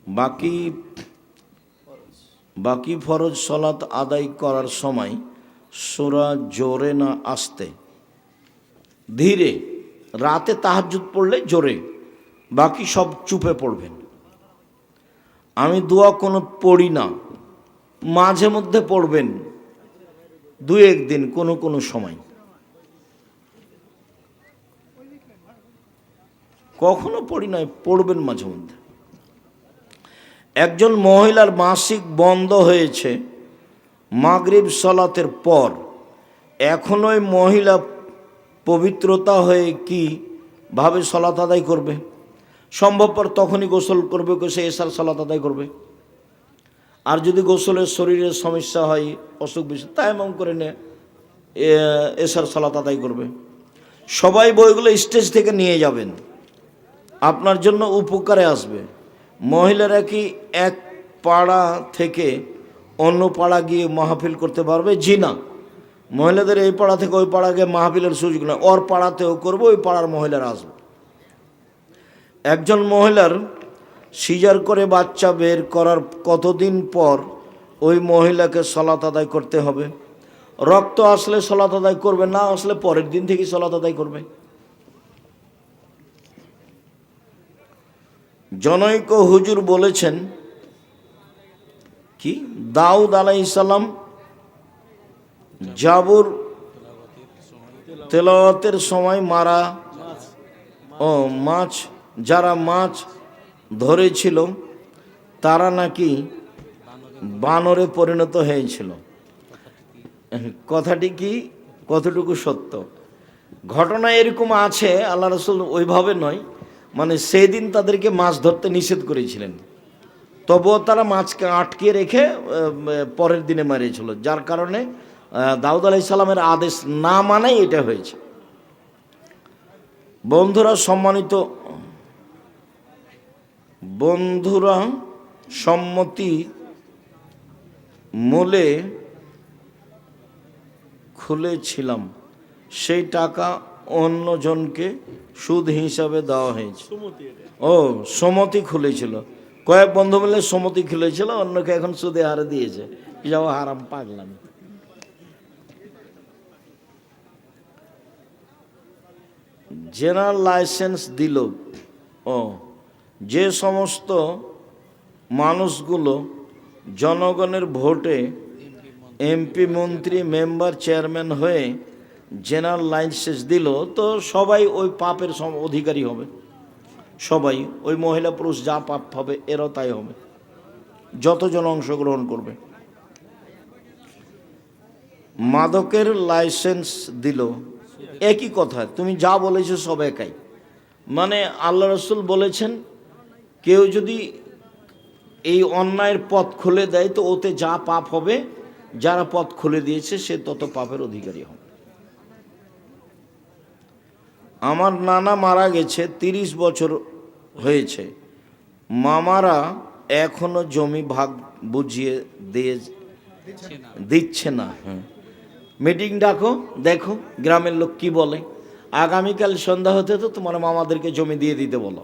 বাকি বাকি ফরজ সলাত আদায় করার সময় সূরা জোরে না আস্তে, ধীরে। রাতে তাহাজ্জুদ পড়লে জোরে, বাকি সব চুপে পড়বেন। আমি দোয়া কোনো পড়ি না, মাঝে মধ্যে পড়বেন, দু একদিন কোনো কোনো সময়, কখনো পড়ি নাই, পড়বেন মাঝে মধ্যে। একজন মহিলার মাসিক বন্ধ হয়েছে মাগরিব সালাতের পর, এখন ওই মহিলা পবিত্রতা হয়ে কি ভাবে সালাত আদায় করবে? সম্ভবপর তখনই গোসল করবে, সে এশার সালাত আদায় করবে। আর যদি গোসলের শরীরের সমস্যা হয়, অসুখ বিসুখ, তায়াম্মুম করে নে এশার সালাত আদায় করবে। সবাই বইগুলো স্টেজ থেকে নিয়ে যাবেন, আপনার জন্য উপকারে আসবে। মহিলারা কি এক পাড়া থেকে অন্য পাড়া গিয়ে মাহফিল করতে পারবে? জি না, মহিলাদের এই পাড়া থেকে ওই পাড়া গিয়ে মাহফিলের সুযোগ না, ওর পাড়াতেও করবো, ওই পাড়ার মহিলারা আসবে। একজন মহিলার সিজার করে বাচ্চা বের করার কতদিন পর ওই মহিলাকে সালাত আদায় করতে হবে? রক্ত আসলে সালাত আদায় করবে, না আসলে পরের দিন থেকে সালাত আদায় করবে। জনৈক হুজুর বলেছেন কি, দাউদ আলাইহিস সালাম জাবুর তেলাওয়াতের সময় যারা মাছ ধরেছিল তারা নাকি বানরে পরিণত হয়েছিল। কথাটি কি কতটুকু সত্য? ঘটনা এরকম আছে, আল্লাহ রাসূল ওইভাবে নয়, মানে সেদিন তাদেরকে মাছ ধরতে নিষেধ করেছিলেন, তবুও তারা মাছকে আটকে রেখে পরের দিনে মারিয়েছিল, যার কারণে দাউদ আলাইহিস সালামের আদেশ না মানাই এটা হয়েছে। বন্ধুরা সম্মতি মূলে খুলেছিলাম, সেই টাকা অন্যজনকে সুদ হিসাবে দেওয়া হয়েছে। সমতি খুলেছিল, কয়েক বন্ধু মিলে সমতি খুলেছিল, অন্যকে এখন সুদে হারে দিয়েছে। যাও হারাম, পাগলামি। জেনারেল লাইসেন্স দিল, যে সমস্ত মানুষগুলো জনগণের ভোটে এমপি, মন্ত্রী, মেম্বার, চেয়ারম্যান হয়ে জেনারেল লাইসেন্স দিল, তো সবাই ওই পাপের অধিকারী হবে। সবাই, ওই মহিলা পুরুষ যা পাপ হবে এরাও তাই হবে, যতজন অংশগ্রহণ করবে। মাদকের লাইসেন্স দিল, একই কথা, তুমি যা বলেছো সব একাই। মানে আল্লাহ রাসূল বলেছেন, কেউ যদি এই অন্যায়ের পথ খুলে দেয় তো ওতে যা পাপ হবে, যারা পথ খুলে দিয়েছে সে তত পাপের অধিকারী হবে। আমার নানা মারা গেছে, 30 বছর হয়েছে, মামারা এখনো জমি ভাগ বুঝিয়ে দিচ্ছে না। মিটিং ডাকো, দেখো গ্রামের লোক কি বলে। আগামীকাল সন্ধ্যা হতে তো তোমার মামাদেরকে জমি দিয়ে দিতে বলো।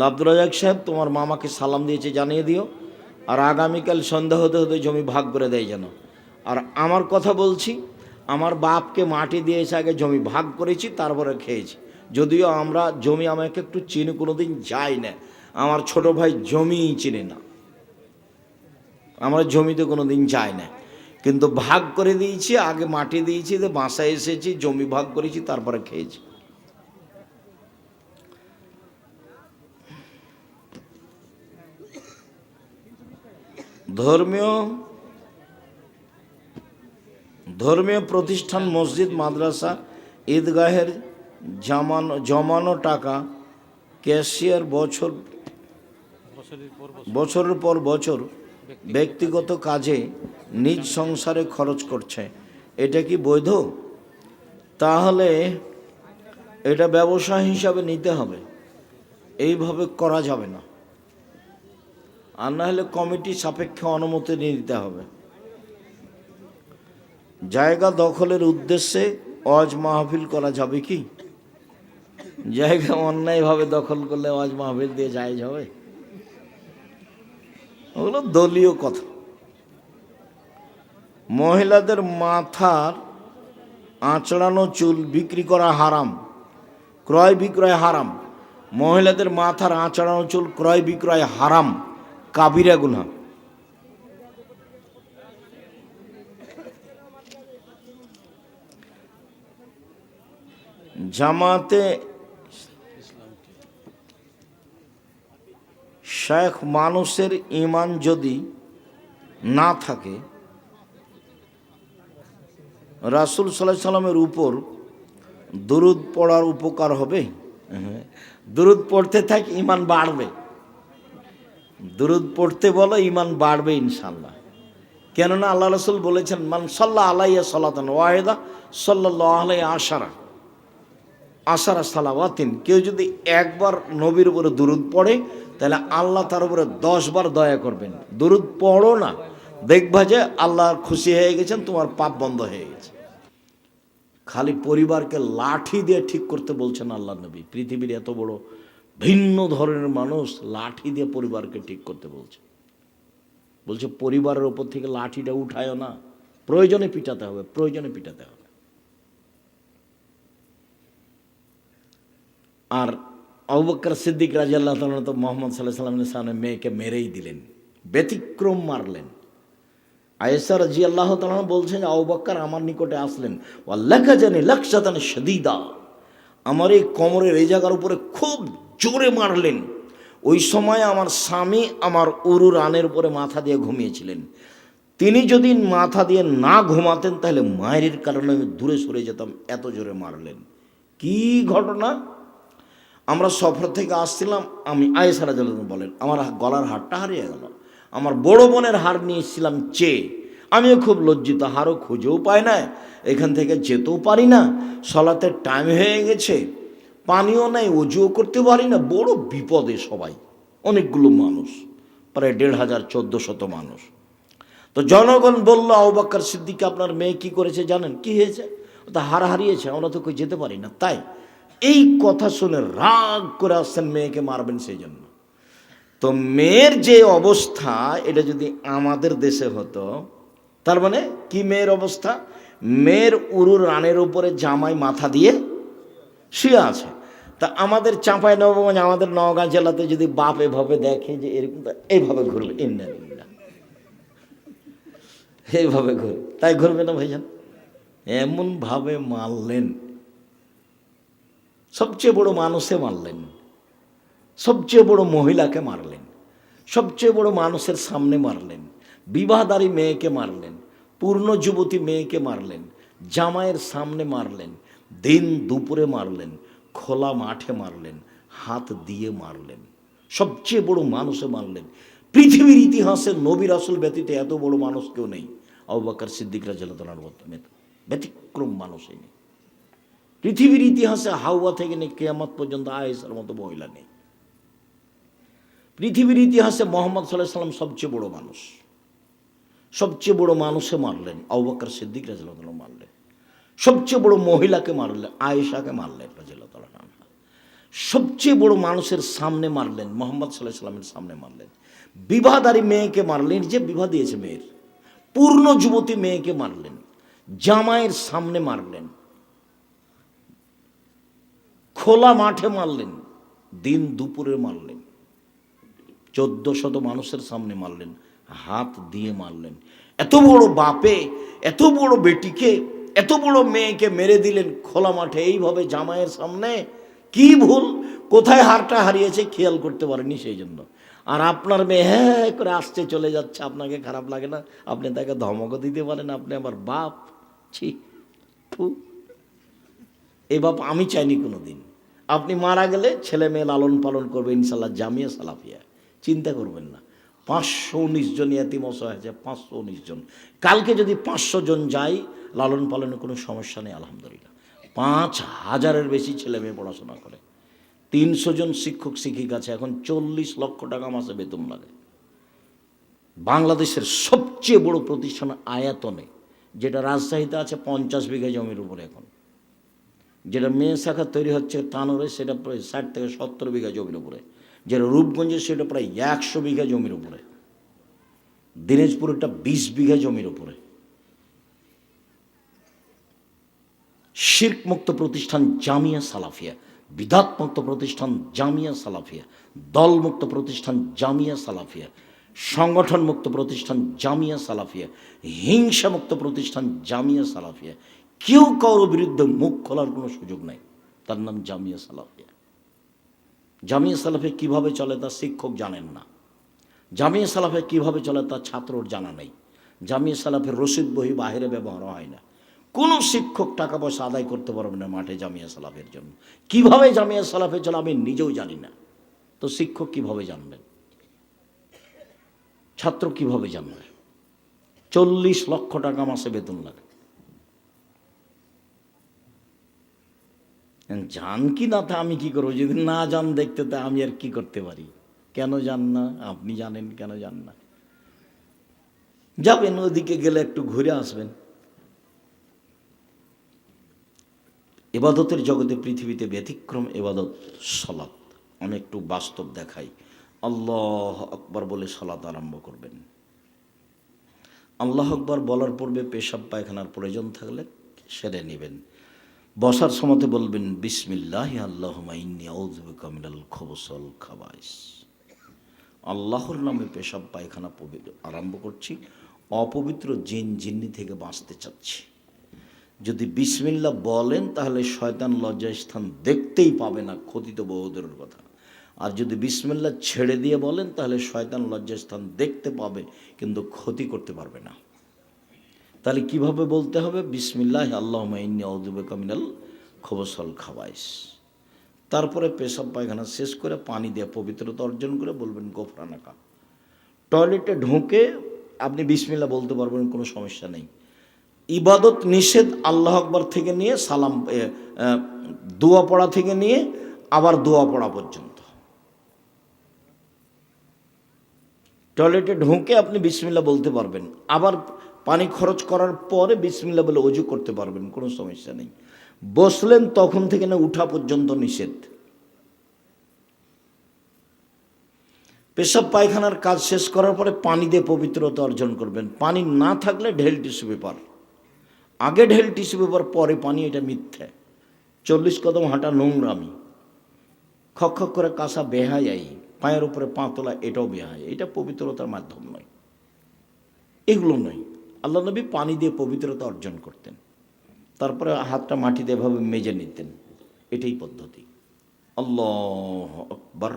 আব্দুর রাজাক সাহেব, তোমার মামাকে সালাম দিয়েছে, জানিয়ে দিও, আর আগামীকাল সন্ধ্যা হতে হতে জমি ভাগ করে দেয় যেন। আর আমার কথা বলছি, আমার বাপকে মাটি দিয়েছে, আগে জমি ভাগ করেছি, তারপরে খেয়েছি। যদিও আমরা জমি আমাকে একটু চিনি, কোনোদিন যাই না, আমার ছোট ভাই জমিই চিনে না, আমরা জমিতে কোনোদিন যাই না, কিন্তু ভাগ করে দিয়েছি, আগে মাটি দিয়েছি, বাসায় এসেছি, জমি ভাগ করেছি, তারপরে খেয়েছি। ধর্মীয় প্রতিষ্ঠান, মসজিদ, মাদ্রাসা, ঈদগাহের জমানো টাকা ক্যাশিয়ার বছরের পর বছর ব্যক্তিগত কাজে নিজ সংসারে খরচ করছে, এটা কি বৈধ? তাহলে এটা ব্যবসা হিসাবে নিতে হবে, এইভাবে করা যাবে না। আর না হলে কমিটি সাপেক্ষে অনুমতি নিয়ে দিতে হবে। জায়গা দখলের উদ্দেশ্যে ওয়াজ মাহফিল করা যাবে কি? জায়গা অন্যায়ভাবে দখল করলে ওয়াজ মাহফিল দিয়ে জায়েজ হবে? ওগুলো দলীয় কথা। মহিলাদের মাথার আঁচড়ানো চুল বিক্রি করা হারাম, ক্রয় বিক্রয় হারাম। মহিলাদের মাথার আঁচড়ানো চুল ক্রয় বিক্রয় হারাম, কাবিরা গুনাহ। জামাতে শেখ মানুষের ঈমান যদি না থাকে, রাসূল সাল্লাল্লাহু আলাইহি সাল্লামের উপর দুরূদ পড়ার উপকার হবে? দুরূদ পড়তে থাক, ঈমান বাড়বে। দুরূদ পড়তে বলো, ঈমান বাড়বে ইনশাআল্লাহ। কেননা আল্লাহ রাসূল বলেছেন, মান সাল্লা আলাইয়া সালাতান ওয়াহিদা সাল্লাল্লাহু আলাইহি আশারা সালাওয়াতিন, কেউ যদি একবার নবীর উপরে দুরূদ পড়ে তাহলে আল্লাহ তার উপরে 10 বার দয়া করবেন। দুরূদ পড়ো না, দেখবা যে আল্লাহ খুশি হয়ে গেছেন, তোমার পাপ বন্ধ হয়ে গেছে। খালি পরিবারকে লাঠি দিয়ে ঠিক করতে বলছেন আল্লাহ নবী। পৃথিবীর এত বড় ভিন্ন ধরনের মানুষ লাঠি দিয়ে পরিবারকে ঠিক করতে বলছে। বলছে পরিবারের ওপর থেকে লাঠিটা উঠায়ও না, প্রয়োজনে পিটাতে হবে, প্রয়োজনে পিটাতে হবে। আর আবু বকর সিদ্দিক রাদিয়াল্লাহু তাআলা তো মুহাম্মদ সাল্লাল্লাহু আলাইহি ওয়াসাল্লামের সামনে মেয়েকে মেরেই দিলেন, ব্যতিক্রম মারলেন। আয়েশা রাদিয়াল্লাহু তাআলা বলছেন, আবু বকর আমার নিকটে আসলেন, ওয়াল্লাকাজানি লাকসাতান শাদীদা, আমার এই কোমরের এই জায়গার উপরে খুব জোরে মারলেন। ওই সময় আমার স্বামী আমার উরু রানের উপরে মাথা দিয়ে ঘুমিয়েছিলেন। তিনি যদি মাথা দিয়ে না ঘুমাতেন তাহলে মায়ের কারণে আমি দূরে সরে যেতাম, এত জোরে মারলেন। কি ঘটনা! আমরা সফর থেকে আসছিলাম, আমি আয়েশা রাদিয়াল্লাহু তাআলা বলেন, আমার গলার হারটা হারিয়ে গেল। আমার বড় বোনের হার নিয়ে এসেছিলাম চেয়ে, আমিও খুব লজ্জিত, হারও খুঁজেও পাই না, এখান থেকে যেতেও পারি না, সলাতের টাইম হয়ে গেছে, পানিও নাই, অজুও করতে পারি না, বড় বিপদে সবাই, অনেকগুলো মানুষ, প্রায় ১৫০০-১৪০০ মানুষ। তো জনগণ বলল, আবু বকর সিদ্দিক আপনার মেয়ে কি করেছে জানেন? কি হয়েছে? তা হার হারিয়েছে, আমরা তো কই যেতে পারি না। তাই এই কথা শুনে রাগ করে আসছেন, মেয়েকে মারবেন সেই জন্য। তো মেয়ের যে অবস্থা, এটা যদি আমাদের দেশে হতো, তার মানে কি মেয়ের অবস্থা? মেয়ের উরুর রানের উপরে জামাই মাথা দিয়ে শুয়ে আছে। তা আমাদের চাঁপাইনবাবগঞ্জ, আমাদের নওগাঁ জেলাতে যদি বাপ এভাবে দেখে যে এরকম, এইভাবে ঘুরবে, এইভাবে ঘুরবে, তাই ঘুরবে না ভাইজান? এমন ভাবে মারলেন, সবচেয়ে বড় মানুষে মারলেন, সবচেয়ে বড় মহিলাকে মারলেন, সবচেয়ে বড় মানুষের সামনে মারলেন, বিবাহদারী মেয়েকে মারলেন, পূর্ণ যুবতী মেয়েকে মারলেন, জামাইয়ের সামনে মারলেন, দিন দুপুরে মারলেন, খোলা মাঠে মারলেন, হাত দিয়ে মারলেন, সবচেয়ে বড় মানুষে মারলেন। পৃথিবীর ইতিহাসে নবী রাসূল ব্যতীত এত বড় মানুষ কেউ নেই। আবু বকর সিদ্দিক রাদিয়াল্লাহু তাআলার ব্যতিক্রম মানুষ নেই। পৃথিবীর ইতিহাসে হাওয়া থেকে নিয়ে কিয়ামত পর্যন্ত আয়েশার মতো মহিলা নেই। পৃথিবীর ইতিহাসে মুহাম্মদ সাল্লাল্লাহু আলাইহি ওয়াসাল্লাম সবচেয়ে বড় মানুষ, সবচেয়ে বড় মানুষে মারলেন, আবু বকর সিদ্দিক রাদিয়াল্লাহু তাআলা মারলেন। সবচেয়ে বড় মহিলাকে মারলেন, আয়েশাকে মারলেন রাদিয়াল্লাহু তাআলা আনহা। সবচেয়ে বড় মানুষের সামনে মারলেন, মুহাম্মদ সাল্লাল্লাহু আলাইহি ওয়াসাল্লামের সামনে মারলেন। বিবাহদারী মেয়েকে মারলেন, যে বিবাহ দিয়েছে মেয়ের, পূর্ণ যুবতী মেয়েকে মারলেন, জামাইয়ের সামনে মারলেন, খোলা মাঠে মারলেন, দিন দুপুরে মারলেন, ১৪০০ মানুষের সামনে মারলেন, হাত দিয়ে মারলেন। এত বড় বাপে এত বড় বেটিকে, এত বড় মেয়েকে মেরে দিলেন খোলা মাঠে, এইভাবে জামাইয়ের সামনে। কি ভুল, কোথায় হারটা হারিয়েছে খেয়াল করতে পারেনি সেই জন্য। আর আপনার মেয়ে হ্যাঁ করে আসছে, চলে যাচ্ছে, আপনাকে খারাপ লাগে না? আপনি তাকে ধমকও দিতে পারেন, আপনি আমার বাপ। ছি, এই বাপ আমি চাইনি কোনো দিন। আপনি মারা গেলে ছেলে মেয়ে লালন পালন করবে ইনশাল্লাহ, জামিয়া সালাফিয়া, চিন্তা করবেন না। 519 জন ইয়াতিম অসহায় আছে, 519 জন। কালকে যদি 500 জন যাই, লালন পালনের কোনো সমস্যা নেই আলহামদুলিল্লাহ। 5000-এর বেশি ছেলে মেয়ে পড়াশোনা করে, 300 জন শিক্ষক শিক্ষিকা আছে, এখন 40 লক্ষ টাকা মাসে বেতন লাগে। বাংলাদেশের সবচেয়ে বড় প্রতিষ্ঠান আয়াতনে, যেটা রাজশাহীতে আছে 50 বিঘা জমির উপরে, এখন যেটা মেয়ে শাখা তৈরি হচ্ছে তানোরে, সেটা প্রায় 60 থেকে 70 বিঘা জমির উপরে, যেটা রূপগঞ্জে সেটা প্রায় 100 বিঘা জমির উপরে। দিনাজপুরটা 20 বিঘা জমির উপরে। শিরক মুক্ত প্রতিষ্ঠান জামিয়া সালাফিয়া, বিদাত মুক্ত প্রতিষ্ঠান জামিয়া সালাফিয়া, দলমুক্ত প্রতিষ্ঠান জামিয়া সালাফিয়া, সংগঠন মুক্ত প্রতিষ্ঠান জামিয়া সালাফিয়া, হিংসা মুক্ত প্রতিষ্ঠান জামিয়া সালাফিয়া। কেউ কারোর বিরুদ্ধে মুখ খোলার কোনো সুযোগ নাই, তার নাম জামিয়া সালাফিয়া। জামিয়া সালাফিয়া কীভাবে চলে তা শিক্ষক জানেন না, জামিয়া সালাফিয়া কীভাবে চলে তা ছাত্রর জানা নেই। জামিয়া সালাফের রসিদ বহি বাহিরে ব্যবহার হয় না। কোনো শিক্ষক টাকা পয়সা আদায় করতে পারবে না মাঠে জামিয়া সালাফের জন্য। কিভাবে জামিয়া সালাফের জন্য আমি নিজেও জানি না, তো শিক্ষক কিভাবে জানবেন, ছাত্র কিভাবে জানবে? 40 লক্ষ টাকা মাসে বেতন লাগে। জান কি না তা আমি কি করবো? যদি না জান দেখতে তা আমি আর কি করতে পারি? কেন জান না? আপনি জানেন কেন জান না? যাবেন, ওদিকে গেলে একটু ঘুরে আসবেন। ইবাদতের জগতে পৃথিবীতে ব্যতিক্রম ইবাদত সালাত। আমি একটু বাস্তব দেখাই। আল্লাহ আকবার বলে সালাত আরম্ভ করবেন। আল্লাহ আকবার বলার পূর্বে পেশাব পায়খানার প্রয়োজন থাকলে সেরে নেবেন। বসার সময়তে বলবেন বিসমিল্লাহ আল্লাহুম্মা ইন্নী আউযু বিকা মিনাল খুবুসি ওয়াল খাবাইস। আল্লাহর নামে পেশাব পায়খানা আরম্ভ করছি, অপবিত্র জিন জিন্নি থেকে বাঁচতে চাচ্ছি। যদি বিসমিল্লাহ বলেন তাহলে শয়তান লজ্জাস্থান দেখতেই পাবে না, ক্ষতি তো বহুদূরের কথা। আর যদি বিসমিল্লাহ ছেড়ে দিয়ে বলেন তাহলে শয়তান লজ্জাস্থান দেখতে পাবে কিন্তু ক্ষতি করতে পারবে না। তাহলে কিভাবে বলতে হবে? বিসমিল্লাহ আল্লাহুম্মা ইন্নী আউযু বিকা মিনাল খুবুসি ওয়াল খাবাইস। তারপরে পেশাব পায়খানা শেষ করে পানি দিয়ে পবিত্রতা অর্জন করে বলবেন গোফরানাকা। টয়লেটে ঢুকে আপনি বিসমিল্লাহ বলতে পারবেন, কোনো সমস্যা নেই। ইবাদত নিষেধ আল্লাহ আকবার থেকে নিয়ে সালাম দোয়া পড়া থেকে নিয়ে আবার দোয়া পড়া পর্যন্ত। টয়লেটে ঢুকে আপনি বিসমিল্লাহ বলতে পারবেন, আবার পানি খরচ করার পরে বিসমিল্লাহ বলে ওযু করতে পারবেন, কোনো সমস্যা নেই। বসলেন তখন থেকে না উঠা পর্যন্ত নিষেধ। পেশাব পায়খানার কাজ শেষ করার পরে পানি দিয়ে পবিত্রতা অর্জন করবেন। পানি না থাকলে ঢেল টিস্যু পেপার, আগে ঢেল টিস্যু পেপার পরে পানি, এটা মিথ্যে। 40 কদম হাঁটা নোংরামি, খক খক করে কাঁসা বেহায়াই, পায়ের উপরে পা তোলা এটাও বেহায়, এটা পবিত্রতার মাধ্যম নয়, এগুলো নয়। আল্লাহ নবী পানি দিয়ে পবিত্রতা অর্জন করতেন, তারপরে হাতটা মাটিতে এভাবে মেজে নিতেন, এটাই পদ্ধতি। আল্লাহ আকবার,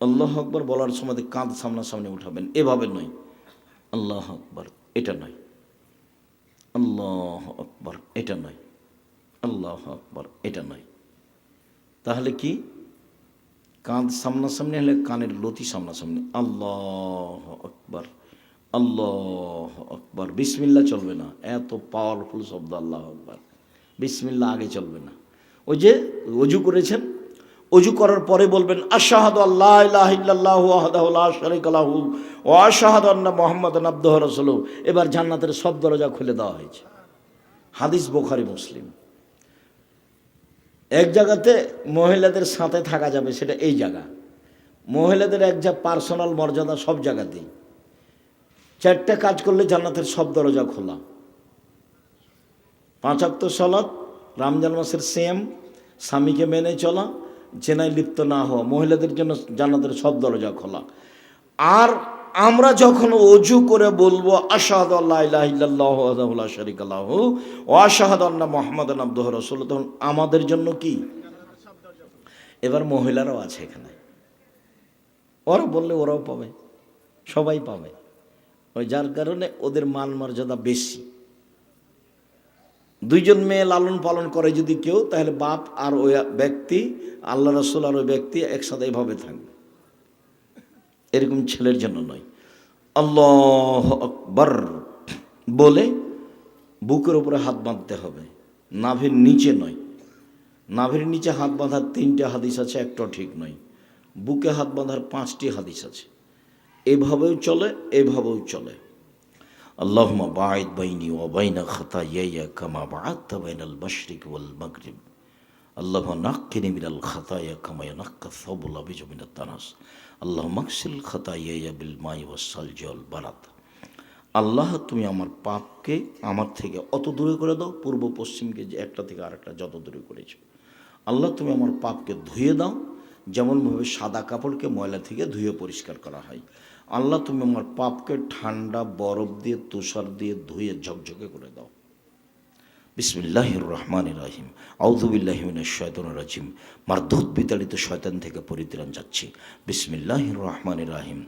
আল্লাহ আকবার বলার সময় কাঁধ সামনাসামনি উঠাবেন, এভাবে নয়। আল্লাহ আকবার এটা নয়, আল্লাহ আকবার এটা নয়, আল্লাহ আকবার এটা নয়। তাহলে কি? কাঁধ সামনাসামনি হলে কানের লতি সামনাসামনি। আল্লাহ আকবার, আল্লাহ আকবার। বিসমিল্লাহ চলবে না, এত পাওয়ারফুল শব্দ আল্লাহ আকবার। বিসমিল্লাহ আগে চলবে না। ওই যে ওযু করেছেন, ওযু করার পরে বলবেন আশহাদু আল্লা ইলাহা ইল্লাল্লাহু ওয়াহদাহু লা শারীকা লাহু ওয়া আশহাদু আন্না মুহাম্মাদান আবদুহু ওয়া রাসূলুহু। এবার জান্নাতের সব দরজা খুলে দেওয়া হয়েছে। হাদিস বুখারী মুসলিম। এক জায়গাতে মহিলাদের সাথে থাকা যাবে, সেটা এই জায়গা। মহিলাদের এক যা পার্সোনাল মর্যাদা সব জায়গাতেই। 4টা কাজ করলে জান্নাতের সব দরজা খোলা। 5 ওয়াক্ত সালাত, রমজান মাসের সিয়াম, স্বামীকে মেনে চলা, জেনায় লিপ্ত না হওয়া, মহিলাদের জন্য জান্নাতের সব দরজা খোলা। আর আমরা যখন ওযু করে বলবো আশহাদু আল্লা ইলাহা ইল্লাল্লাহু ওয়াহদাহু লা শারীকা লাহু ওয়া আশহাদু আন্না মুহাম্মাদান আবদুহু ওয়া রাসূলুহু, তখন আমাদের জন্য কি? এবার মহিলারাও আছে এখানে, ওরা বললে ওরাও পাবে, সবাই পাবে। ওই যার কারণে ওদের মান মর্যাদা বেশি। 2 জন মেয়ে লালন পালন করে যদি কেউ, তাহলে বাপ আর ওই ব্যক্তি, আল্লাহ রাসূল আর ওই ব্যক্তি একসাথে এভাবে থাকবে, এরকম ছেলের জন্য নয়। আল্লাহ আকবার বলে বুকের উপরে হাত বাঁধতে হবে, নাভির নিচে নয়। নাভির নিচে হাত বাঁধার 3টে হাদিস আছে, একটাও ঠিক নয়। বুকে হাত বাঁধার 5টি হাদিস আছে। এভাবেও চলে, এভাবেও চলে। আল্লাহুম্মা বাঈদ বাইনি ওয়া বাইনা খাতায়ায়া কামা বা'আদতা বাইনাল মাশরিকি ওয়াল মাগরিব। আল্লাহ নাক্কিনি মিনাল খাতায়া কামা ইয়ানাক্কা সাবুল আবিজু মিনাত তানাস আল্লাহ মাকসিল খাতায়া বিল মাই ওয়াসসালজি ওয়াল বারাদ। আল্লাহ তুমি আমার পাপকে আমার থেকে অত দূরে করে দাও, পূর্ব পশ্চিমকে যে একটা থেকে আরেকটা যত দূরে করেছো। আল্লাহ তুমি আমার পাপকে ধুয়ে দাও, যেমনভাবে সাদা কাপড়কে ময়লা থেকে ধুয়ে পরিষ্কার করা হয়। আল্লাহ তুমি আমার পাপকে ঠান্ডা বরফ দিয়ে তুষার দিয়ে ধুয়ে ঝকঝকে করে দাও। বিসমিল্লাহির রহমানির রহিম। আউযু বিল্লাহি মিনাশ শাইতানির রাজিম। মারদুদ বিতাড়িত শয়তান থেকে পরিত্রাণ যাচ্ছি। বিসমিল্লাহির রহমানির রহিম।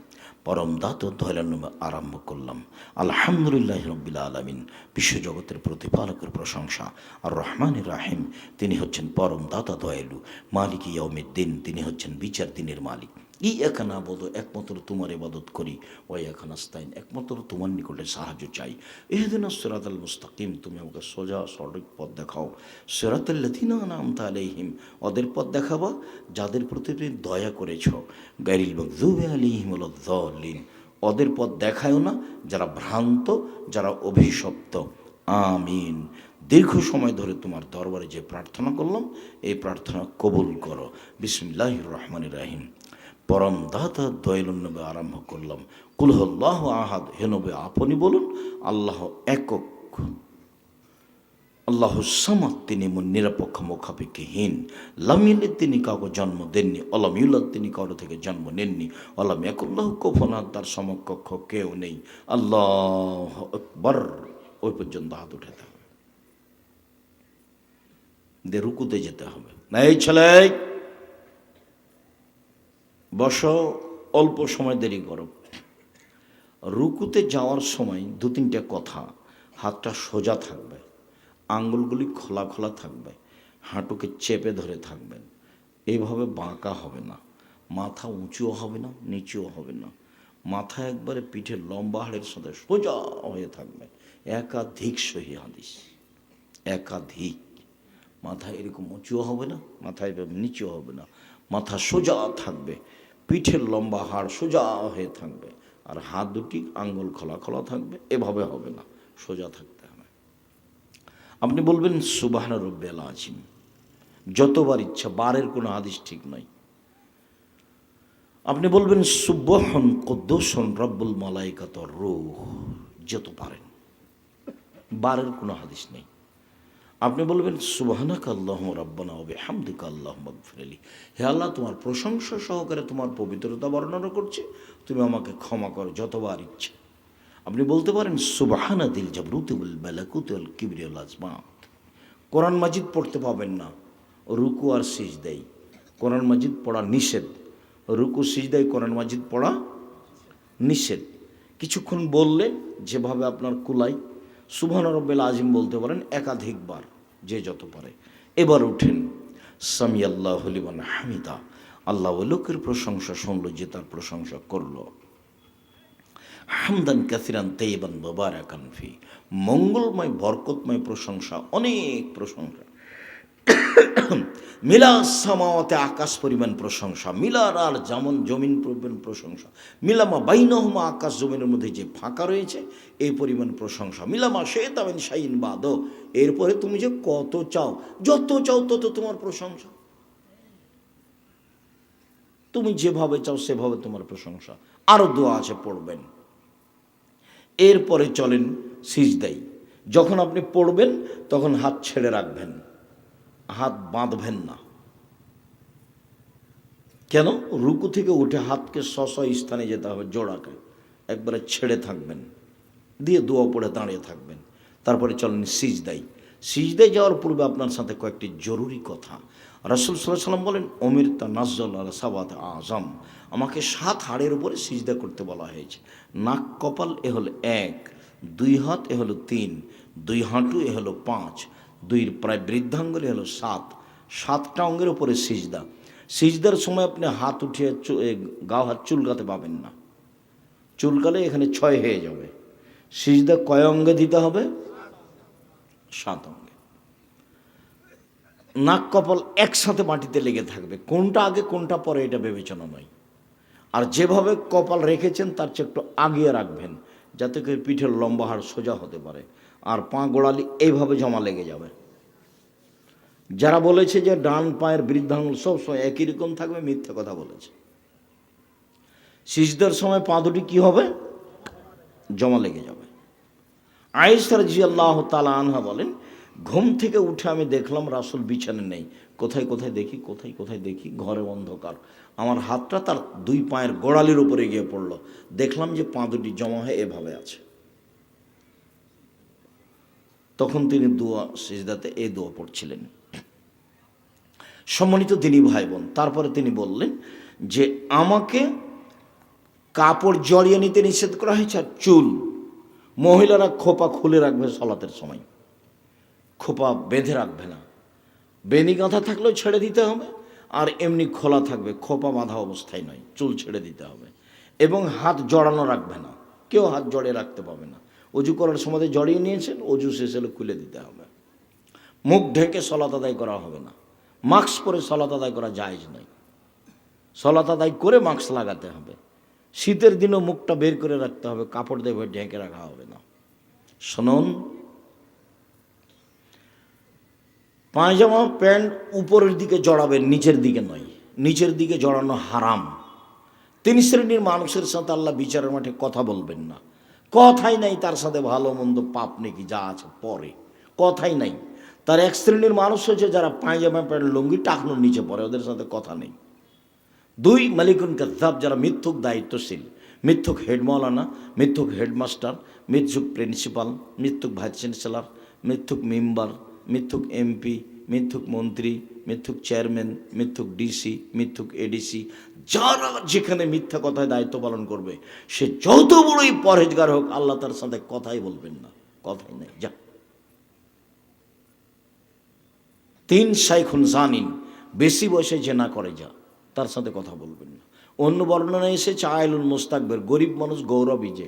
পরম দাত দয়ালুর নামে আরম্ভ করলাম। আলহামদুলিল্লাহি রাব্বিল আলামিন। বিশ্বজগতের প্রতিপালকের প্রশংসা। আর রহমানির রহিম, তিনি হচ্ছেন পরম দাতা দয়ালু। মালিক ইয়াউমিদ্দিন, তিনি হচ্ছেন বিচার দিনের মালিক। ইয়াকা নাবুদু, একমাত্র তোমার ইবাদত করি। ওয়া ইয়াকা নাস্তাইন, একমাত্র তোমার নিকটে সাহায্য চাই। ইহদিনাস সিরাতাল মুস্তাকিম, তুমি আমাকে সোজা সঠিক পথ দেখাও। সিরাতাল লাযিনা আনআমতা আলাইহিম, ওদের পথ দেখাবা যাদের প্রতি তুমি দয়া করেছ। গায়রিল মাগযুবি আলাইহিম ওয়ালাদ-দাল্লিন, ওদের পথ দেখায়ও না যারা ভ্রান্ত, যারা অভিশপ্ত। আমিন। দীর্ঘ সময় ধরে তোমার দরবারে যে প্রার্থনা করলাম, এই প্রার্থনা কবুল করো। বিসমিল্লাহির রহমানির রহিম। পরম দাতা দয়ালুর নামে আরম্ভ করলাম। কুল হুয়াল্লাহু আহাদ, হে নবী আপনি বলুন আল্লাহ একক। আল্লাহ সামাদ, তিনি নিরপেক্ষ মুখাপেক্ষিহীন। লাম ইয়ালিদ, তিনি কাউকে জন্ম দেননি। ওয়ালাম ইউলাদ, তিনি কারো থেকে জন্ম নেননি। ওয়ালাম ইয়াকুল লাহু কুফুওয়ান আহাদ, তার সমকক্ষ কেউ নেই। আল্লাহু আকবার। ওই পর্যন্ত হাত উঠাতে হবে, দিয়ে রুকুতে যেতে হবে। না এই ছেলে বসো, অল্প সময় দেরি করো। রুকুতে যাওয়ার সময় দু তিনটে কথা। হাতটা সোজা থাকবে, আঙ্গুলগুলি খোলা খোলা থাকবে, হাঁটুকে চেপে ধরে থাকবেন। এইভাবে বাঁকা হবে না, মাথা উঁচুও হবে না নিচুও হবে না। মাথা একবারে পিঠের লম্বা হাড়ের সাথে সোজা হয়ে থাকবে। একাধিক সহি হাদিস, একাধিক। মাথা এরকম উঁচুও হবে না, মাথা এভাবে নিচুও হবে না। মাথা সোজা থাকবে, পিঠের লম্বা হাড় সোজা হয়ে থাকবে, আর হাত দুটি আঙ্গুল খোলা খোলা থাকবে। এভাবে হবে না, সোজা থাকতে হবে। আপনি বলবেন সুবহান রাব্বিয়াল আযীম যতবার ইচ্ছা, বারের কোনো হাদিস ঠিক নয়। আপনি বলবেন সুবহান কুদ্দুসুন রব্বুল মালাইকাত ওয়ার রূহ, যত পারেন, বারের কোনো হাদিস নেই। আপনি বলবেন সুবহানাকা আল্লাহুম্মা রাব্বানা ওয়া বিহামদিকা আল্লাহুম্মা গফিরলি, হে আল্লাহ তোমার প্রশংসা সহকারে তোমার পবিত্রতা বর্ণনা করছে, তুমি আমাকে ক্ষমা করো যতবার ইচ্ছে। আপনি বলতে পারেন সুবহানা দিল জাবরুতি ওয়াল মালাকুতি ওয়াল কিবরিয়া ওয়াল আজমাত। কোরআন মাজিদ পড়তে পাবেন না, রুকু আর সিজদায় কোরআন মাজিদ পড়া নিষেধ। রুকু সিজদায় কোরআন মাজিদ পড়া নিষেধ। কিছুক্ষণ বললেন যেভাবে আপনার কুলাই, সুবহান রাব্বিল আযীম বলতে পারেন একাধিকবার, যে যত পারে। এবার উঠেন, সামি আল্লাহু লিমান হামিদা, আল্লাহ ওই লোকের প্রশংসা শুনলো যে তার প্রশংসা করলো। হামদান কাসিরান তাইয়িবান মুবারাকান ফি, মঙ্গলময় বরকতময় প্রশংসা, অনেক প্রশংসা। মিলা সামাওয়াতে, আকাশ পরিমাণ প্রশংসা। মিলার আর যেমন জমিন পরিমাণ প্রশংসা। মিলামা বাইনহুমা, আকাশ জমিনের মধ্যে যে ফাঁকা রয়েছে এই পরিমাণ প্রশংসা। মিলামা শাইতা মিন শাইইন বাদ, এরপরে তুমি যে কত চাও, যত চাও তত তোমার প্রশংসা। তুমি যেভাবে চাও সেভাবে তোমার প্রশংসা। আরও দোয়া আছে, পড়বেন। এরপরে চলেন সিজদায়। যখন আপনি পড়বেন তখন হাত ছেড়ে রাখবেন, হাত বাঁধবেন না। কেন? রুকু থেকে উঠে হাতকে স্ব স্থানে যেতে হবে, জোড়াকে একবারে ছেড়ে থাকবেন, দিয়ে দোয়া পড়ে দাঁড়িয়ে থাকবেন। তারপরে চলেন সিজদায়। সিজদায় যাওয়ার পূর্বে আপনার সাথে কয়েকটি জরুরি কথা। রাসূল সাল্লাল্লাহু আলাইহি ওয়াসাল্লাম বলেন অমিরতা নাজ্জাল আলা সাবাত আযম, আমাকে 7 হাড়ের উপরে সিজদা করতে বলা হয়েছে। নাক কপাল এ হলো 1, 2 হাত এ হলো 3, 2 হাঁটু এ হলো 5, 2 প্রায় বৃদ্ধাঙ্গুল এ হলো 7, 7টা অঙ্গের উপরে সিজদা। সিজদার সময় আপনি হাত উঠিয়ে গাও হাত চুলকাতে পাবেন না, চুলকালে এখানে 6 হয়ে যাবে। সিজদা কয় অঙ্গে দিতে হবে? 7 অঙ্গে। নাক কপাল একসাথে মাটিতে লেগে থাকবে, কোনটা আগে কোনটা পরে এটা বিবেচনা নয়। আর যেভাবে কপাল রেখেছেন তার চেয়ে একটু আগিয়ে রাখবেন, যাতে করে পিঠের লম্বা হাড় সোজা হতে পারে। আর পা গোড়ালি এইভাবে জমা লেগে যাবে। যারা বলেছে যে ডান পায়ের বৃদ্ধাঙ্গুল সবসময় একই রকম থাকবে, মিথ্যে কথা বলেছে। সিজদার সময় পা দুটি কী হবে? জমা লেগে যাবে। আয়েশা রাদিয়াল্লাহু তাআলা আনহা বলেন, ঘুম থেকে উঠে আমি দেখলাম রাসূল বিছানে নেই। কোথায় কোথায় দেখি, কোথায় কোথায় দেখি, ঘরে অন্ধকার। আমার হাতটা তার দুই পায়ের গোড়ালির উপরে গিয়ে পড়ল। দেখলাম যে পা দুটি জমা হয়ে এভাবে আছে। তখন তিনি দোয়া, সিজদাতে এই দোয়া পড়ছিলেন। সম্মানিত দিনী ভাই বোন, তারপরে তিনি বললেন যে আমাকে কাপড় জড়িয়ে নিতে নিষেধ করা হয়েছে। আর চুল, মহিলারা খোপা খুলে রাখবে সালাতের সময়, খোপা বেঁধে রাখবে না। বেনি গাঁথা থাকলেও ছেড়ে দিতে হবে, আর এমনি খোলা থাকবে, খোপা বাঁধা অবস্থায় নয়, চুল ছেড়ে দিতে হবে। এবং হাত জড়ানো রাখবে না, কেউ হাত জড়িয়ে রাখতে পাবে না। অজু করার সময় জড়িয়ে নিয়েছেন, অজু শেষ হলে খুলে দিতে হবে। মুখ ঢেকে সলাত আদায় করা হবে না। মাস্ক পরে সলাত আদায় করা জায়েজ নয়। সলাত আদায় করে মাস্ক লাগাতে হবে। শীতের দিনও মুখটা বের করে রাখতে হবে, কাপড় দিয়ে ঢেকে রাখা হবে না। শুনুন, পায়জামা প্যান্ট উপরের দিকে জড়াবেন, নিচের দিকে নয়। নিচের দিকে জড়ানো হারাম। তিন শ্রেণীর মানুষের সাথে আল্লাহ বিচারের মাঠে কথা বলবেন না। কথাই নাই তার সাথে ভালো মন্দ পাপ নাকি যা আছে পরে, কথাই নাই। তার এক শ্রেণীর মানুষ হচ্ছে যারা পায়জামা প্যান্ট লুঙ্গি টাকনোর নিচে পড়ে, ওদের সাথে কথা নেই। দুই, মালিকুন কাযযাব, যারা মিথ্যুক দায়িত্বশীল, মিথ্যুক হেডমাওলানা, মিথ্যুক হেডমাস্টার, মিথ্যুক প্রিন্সিপাল, মিথ্যুক ভাইস চ্যান্সেলর, মিথ্যুক মেম্বার, মিথ্যুক এমপি, মিথ্যুক মন্ত্রী, মিথ্যুক চেয়ারম্যান, মিথ্যুক ডিসি, মিথ্যুক এডিসি, যারা যেখানে মিথ্যা কথায় দায়িত্ব পালন করবে, সে যত বড়ই পরহেজগার হোক, আল্লাহ তার সাথে কথাই বলবেন না, কথাই নাই। যা। তিন, শাইখুন জানিন, বেশি বয়সে জেনা করে যা, তার সাথে কথা বলবেন না। অন্য বর্ণনা এসেছে আয়লুল মুস্তাকবির, গরিব মানুষ গৌরবী। যে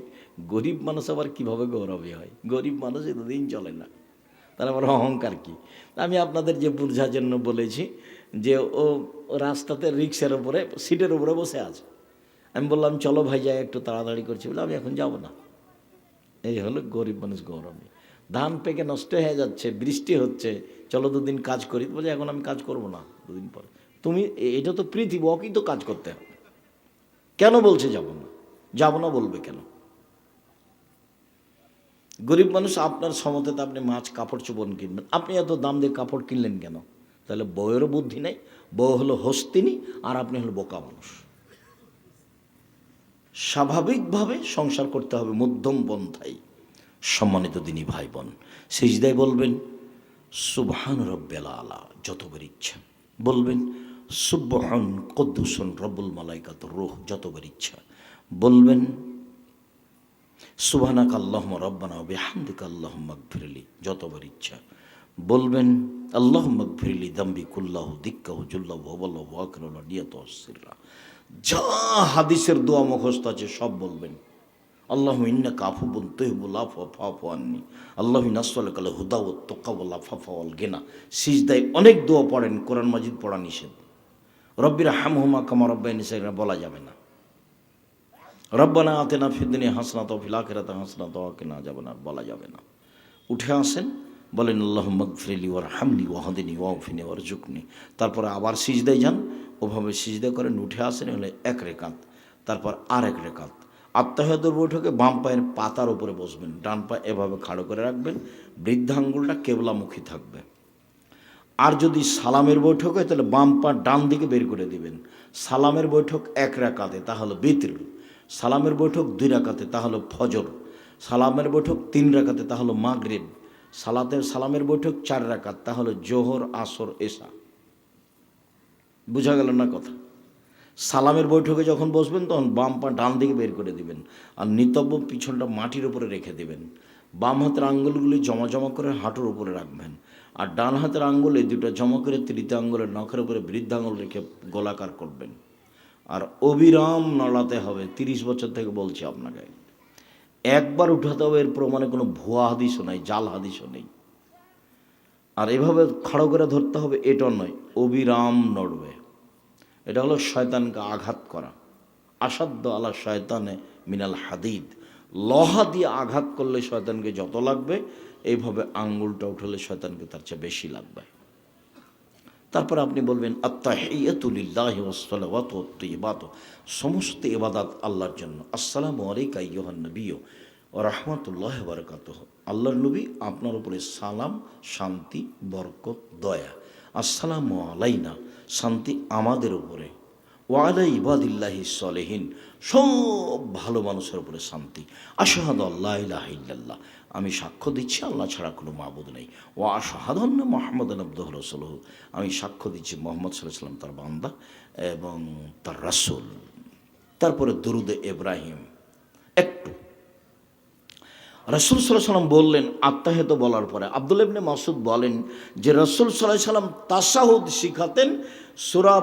গরিব মানুষ আবার কিভাবে গৌরবী হয়? গরিব মানুষ এতদিন চলে না, তার আবার অহংকার কি? আমি আপনাদের যে বুঝার জন্য বলেছি যে ও রাস্তাতে রিক্সার উপরে সিটের উপরে বসে আছে। আমি বললাম চলো ভাই যাই, একটু তাড়াতাড়ি করছি, বলে আমি এখন যাব না। এই হলো গরিব মানুষ গৌরবী। ধান পেকে নষ্ট হয়ে যাচ্ছে, বৃষ্টি হচ্ছে, চলো দুদিন কাজ করি, বলে এখন আমি কাজ করব না, দুদিন পরে। তুমি, এটা তো পৃথিবী, ওকেই তো কাজ করতে হবে। কেন বলছে যাব না? যাব না বলবে কেন? গরিব মানুষ আপনার সমতেতে আপনি মাছ কাপড় চোপড় কিনবেন, আপনি এত দাম দিয়ে কাপড় কিনলেন কেন? তাহলে বউয়েরও বুদ্ধি নেই, বউ হলো হস্তিনী, আর আপনি হলো বোকা মানুষ। স্বাভাবিকভাবে সংসার করতে হবে মধ্যম পন্থায়। সম্মানিত দিনী ভাই বোন, সিজদায় বলবেন সুবহান রব্বিল আলা, যতবার ইচ্ছা বলবেন। সুবহান কুদ্দুসুন রব্বুল মালাইকাতুর রূহ, যতবার ইচ্ছা বলবেন। সুবহানাকা আল্লাহুম্মা রাব্বানা ওয়া বিহামদিকা আল্লাহুম্মা ইগফিরলি, যতবার ইচ্ছা বলবেন। আল্লাহুম্মা ইগফিরলি যামবি কুল্লাহু দিক্কাহু জুল্লাহু ওয়া ওয়াল্লাহু আকরাহু ওয়া নিয়াতুহু সিররা। যা হাদিসের দোয়া মুখস্থ আছে সব বলবেন। আল্লাহুম্মা ইন্নাকা আফুবুন তুহিব্বুল আফওয়া ফা'ফু আন্নি। আল্লাহুম্মা নাসআলুকাল হুদা ওয়াত তাকা ওয়াল আফাফা ওয়াল গিনা। সিজদায় অনেক দোয়া পড়েন, কোরআন মাজিদ পড়া নিষেধ। রব্বির হামহুমা কামা রাব্বায়ানি সাগীরা বলা যাবে না। রব্বানা আতিনা ফিদ দুনিয়া হাসানাতাও ওয়া ফিল আখিরাতি হাসানাতাও ওয়া কিনা আযাবান্নার বলা যাবে না। উঠে আসেন, বলেন আল্লাহুম্মা ইগফিরলি ওয়ারহামনি ওয়াহদিনি ওয়াফিনি ওয়ারজুকনি। তারপরে আবার সিজদায় যান, ওভাবে সিজদা করেন, উঠে আসেন, হলে এক রেকাত, তারপর আর এক রেকাত। আত্তাহিয়াতুর বৈঠকে বাম পায়ের পাতার উপরে বসবেন, ডান পা এভাবে খাড়ো করে রাখবেন, বৃদ্ধাঙ্গুলটা কেবলামুখী থাকবে। আর যদি সালামের বৈঠক হয় তাহলে বাম পা ডান দিকে বের করে দিবেন। সালামের বৈঠক এক রাকাতে, তা হলো বিতর। সালামের বৈঠক দুই রাকাতে, তা হলো ফজর। সালামের বৈঠক তিন রাকাতে, তা হলো মাগরিব। সালামের বৈঠক চার রাকাত, তা হলো জোহর, আসর, এশা। বুঝা গেল না কথা? সালামের বৈঠকে যখন বসবেন তখন বাম পা ডান দিকে বের করে দিবেন, আর নিতব্য পিছনটা মাটির উপরে রেখে দিবেন। বাম হাতের আঙ্গুলগুলি জমা জমা করে হাঁটুর উপরে রাখবেন, আর ডান হাতের আঙ্গুল এই দুটো জমা করে তৃতীয় আঙ্গুলের নখের উপরে বৃদ্ধাঙ্গুল রেখে গোলাকার করবেন। আর অবিরাম নড়াতে হবে। 30 বছর থেকে বলছি আপনাকে, একবার উঠাতে হবে। এর প্রমাণে কোনো ভুয়া হাদিসও নাই, জাল হাদিসও নেই। আর এভাবে খাড়ো করে ধরতে হবে, এটা নয়, অবিরাম নড়বে। এটা হলো শয়তানকে আঘাত করা। আসাদ্দ আলা শয়তানে মিনাল হাদিদ, লোহা দিয়ে আঘাত করলে শয়তানকে যত লাগবে, এইভাবে আঙ্গুলটা উঠলে শয়তানকে তার চেয়ে বেশি লাগবে। তারপরে আপনি বলবেন আত্তাহিয়াতু লিল্লাহি ওয়াস সালাওয়াতু ওয়াত তাইয়্যিবাতু, সমস্ত ইবাদত আল্লাহর জন্য। আসসালামু আলাইকা আইয়ুহান নবিয়্যু ওয়া রাহমাতুল্লাহি ওয়া বারাকাতুহু, আল্লাহর নবী আপনার উপরে সালাম, শান্তি, বরকত, দয়া। আসসালামু আলাইনা, শান্তি আমাদের উপরে, ওয়া আলা ইবাদিল্লাহি সলিহিন, সব ভালো মানুষের উপরে শান্তি। আশহাদু আল্লা ইলাহা ইল্লাল্লাহ, আমি সাক্ষ্য দিচ্ছি আল্লাহ ছাড়া কোনো মাবুদ নেই। ওয়া আশহাদু আন্না মুহাম্মাদান আবদুহু ওয়া রাসূলুহু, আমি সাক্ষ্য দিচ্ছি মুহাম্মদ সাল্লাল্লাহু আলাইহি ওয়াসাল্লাম তার বান্দা এবং তার রাসূল। তারপরে দুরুদে ইব্রাহিম। একটু রাসূল সাল্লাল্লাহু আলাইহি ওয়াসাল্লাম বললেন আত্তাহিয়াত বলার পরে, আব্দুল্লাহ ইবনে মাসউদ বলেন যে রাসূল সাল্লাল্লাহু আলাইহি ওয়াসাল্লাম তাশাহুদ শিখাতেন। সূরা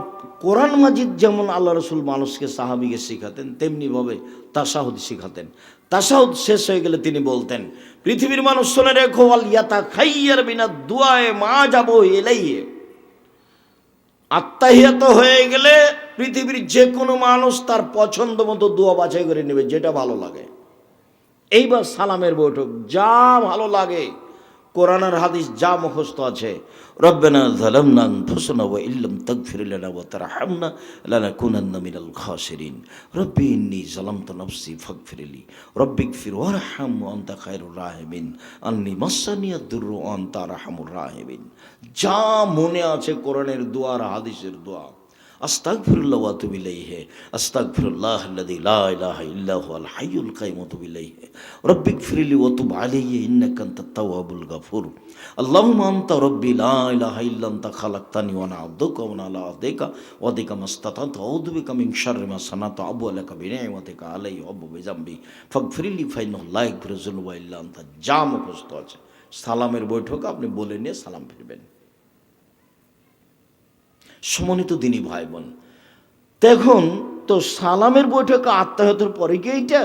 কোরআন মাজিদ যেমন আল্লাহ রাসূল মানুষকে সাহাবীকে শিখাতেন, তেমনিভাবে তাশাহুদ শিখাতেন। তাশাহুদ শেষ হয়ে গেলে তিনি বলতেন, পৃথিবীর মানুষ শুনে রেখো, আল ইয়াতাখাইয়ার বিনা দুআয়ে মা যাবো ইলাইহি, আত্তাহিয়াত হয়ে গেলে পৃথিবীর যে কোনো মানুষ তার পছন্দ মতো দোয়া বাছাই করে নেবে, যেটা ভালো লাগে। এইবার সালামের বৈঠক, যা ভালো লাগে, কোরআন আর হাদিস যা মুখস্থ আছে, রব্বানা যালামনা আনফুসানা ওয়া ইল্লাম তাগফির লানা ওয়া তারহামনা লানাকুনান্না মিনাল খাসিরিন, রব্বি ইন্নী যালামতু নাফসি ফাগফিরলি রব্বিগফির ওয়ারহাম ওয়া আনতা খায়রুর রাহিমিন আন্নী মাসসানিয়াদ দুররু ওয়া আনতা আরহামুর রাহিমিন। যা মনে আছে কোরআনের দোয়া আর হাদিসের দোয়া, আস্তাগফিরুল্লাহ ওয়া আতুবু ইলাইহি, আস্তাগফিরুল্লাহাল্লাযী লা ইলাহা ইল্লা হুয়াল হাইয়ুল কাইয়্যুম ওয়া আতুবু ইলাইহি, রব্বিগফিরলি ওয়া তুব আলাইয়া ইন্নাকা আনতাত তাওয়াবুল গাফুর, আল্লাহুম্মা আনতা রাব্বি লা ইলাহা ইল্লা আনতা খালাকতানি ওয়া আনা আবদুকা ওয়া আনা আলা আহদিকা ওয়া আদিকা মাসতাতাতু আউযু বিকা মিন শাররি মা সানাতু আবু লাকা বিনি'মাতিকা আলাইয়া ওয়া আবু বিযামবি ফাগফিরলি ফাইন্নাহু লা ইয়াগফিরুয যুনুবা ইল্লা আনতা। যা মুখস্থ আছে সালামের বৈঠক আপনি বলে নিয়ে সালাম ফিরবেন। সম্মানিত দিনী ভাই বোন, দেখুন তো সালামের বৈঠকে আত্তাহিয়াতের পরে কি এইটা?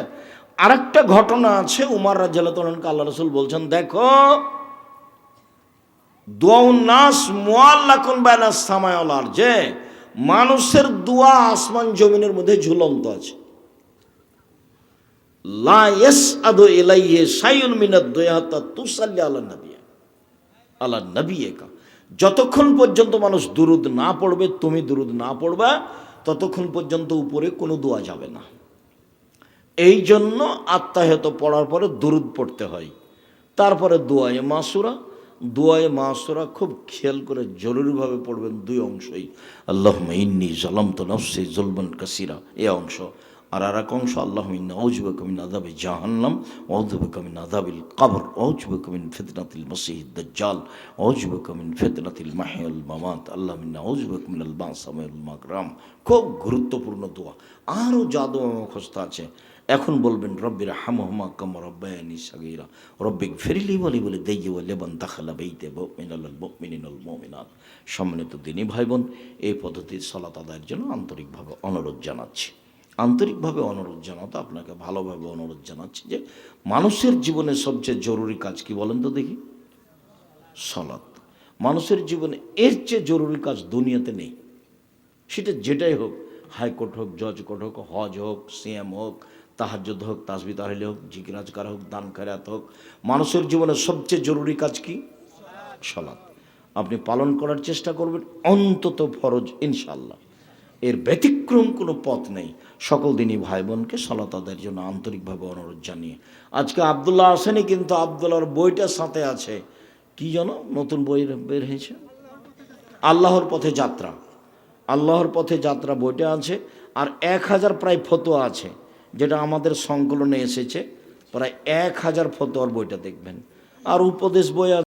আরেকটা ঘটনা আছে, উমর রাদিয়াল্লাহু তাআলা আনহু, আল্লাহ রাসূল বলছেন, দেখো দুআউন নাস মুআল্লাকুন বাইনাস সামাই ওয়াল আরদ, যে মানুষের দোয়া আসমান জমিনের মধ্যে ঝুলন্ত আছে। লা ইয়াসআদু ইলাইহি শাইউন মিনাদ দুআ হাত্তা তুসাল্লি আলা নবিয়িকা, যতক্ষণ পর্যন্ত মানুষ দুরুদ না পড়বে, তুমি দুরুদ না পড়বা, ততক্ষণ পর্যন্ত উপরে কোনো দোয়া যাবে না। এই জন্য আত্তাহিয়াত পড়ার পরে দুরুদ পড়তে হয়। তারপরে দোয়ায়ে মাসুরা, দোয়ায়ে মাসুরা খুব খেয়াল করে জরুরিভাবে পড়বেন, দুই অংশই, আল্লাহুম্মা ইন্নী যালামতু নাফসি যুলমান কাসীরা, এই অংশ। আর এক অংশ, আল্লাহুম্মা ইন্নী আউযু বিকা মিন আযাবি জাহান্নাম ওয়া আউযু বিকা মিন আযাবিল কবর ওয়া আউযু বিকা মিন ফিতনাতিল মাসীহিদ দাজ্জাল ওয়া আউযু বিকা মিন ফিতনাতিল মাহইয়া ওয়াল মামাত, আল্লাহুম্মা ইন্নী আউযু বিকা মিনাল বা'স ওয়াল মাগরাম। খুব গুরুত্বপূর্ণ দোয়া, আরও জাদু মুখস্থ আছে। এখন বলবেন, রব্বিরহামহুমা কামা রাব্বায়ানি সাগীরা রব্বিগফিরলি ওয়া লিওয়ালিদাইয়া ওয়া লিমান দাখালা বাইতি মুমিনাল মুমিনিনা ওয়াল মুমিনাত। সম্মানিত দিনী ভাই বোন, এই পদ্ধতির সালাত আদায়ের জন্য আন্তরিকভাবে অনুরোধ জানাচ্ছি। আন্তরিকভাবে অনুরোধ জানাতে আপনাকে ভালোভাবে অনুরোধ জানাচ্ছি যে মানুষের জীবনে সবচেয়ে জরুরি কাজ কি বলেন তো দেখি? সালাত। মানুষের জীবনে এর চেয়ে জরুরি কাজ দুনিয়াতে নেই। সেটা যেটাই হোক, হাইকোর্ট হোক, জজ কোর্ট হোক, হজ হোক, সিএম হোক, তাহাজ্জুদ হোক, তাসবিহ তাহলিল হোক, জিকির আজকার হোক, দান খয়রাত হোক, মানুষের জীবনে সবচেয়ে জরুরি কাজ কি? সালাত। আপনি পালন করার চেষ্টা করবেন, অন্তত ফরজ ইনশাআল্লাহ। এর ব্যতিক্রম কোনো পথ নেই। সকল দিনই ভাই বোনকে সালাত আদায়ের জন্য আন্তরিকভাবে অনুরোধ জানিয়ে, আজকে আব্দুল্লাহ আসেনি, কিন্তু আব্দুল্লাহর বইটার সাথে আছে, কি যেন নতুন বই বের হয়েছে, আল্লাহর পথে যাত্রা। আল্লাহর পথে যাত্রা বইটা আছে, আর 1000 প্রায় ফতোয়া আছে, যেটা আমাদের সংকলনে এসেছে, প্রায় 1000 ফতোয়ার বইটা দেখবেন। আর উপদেশ বই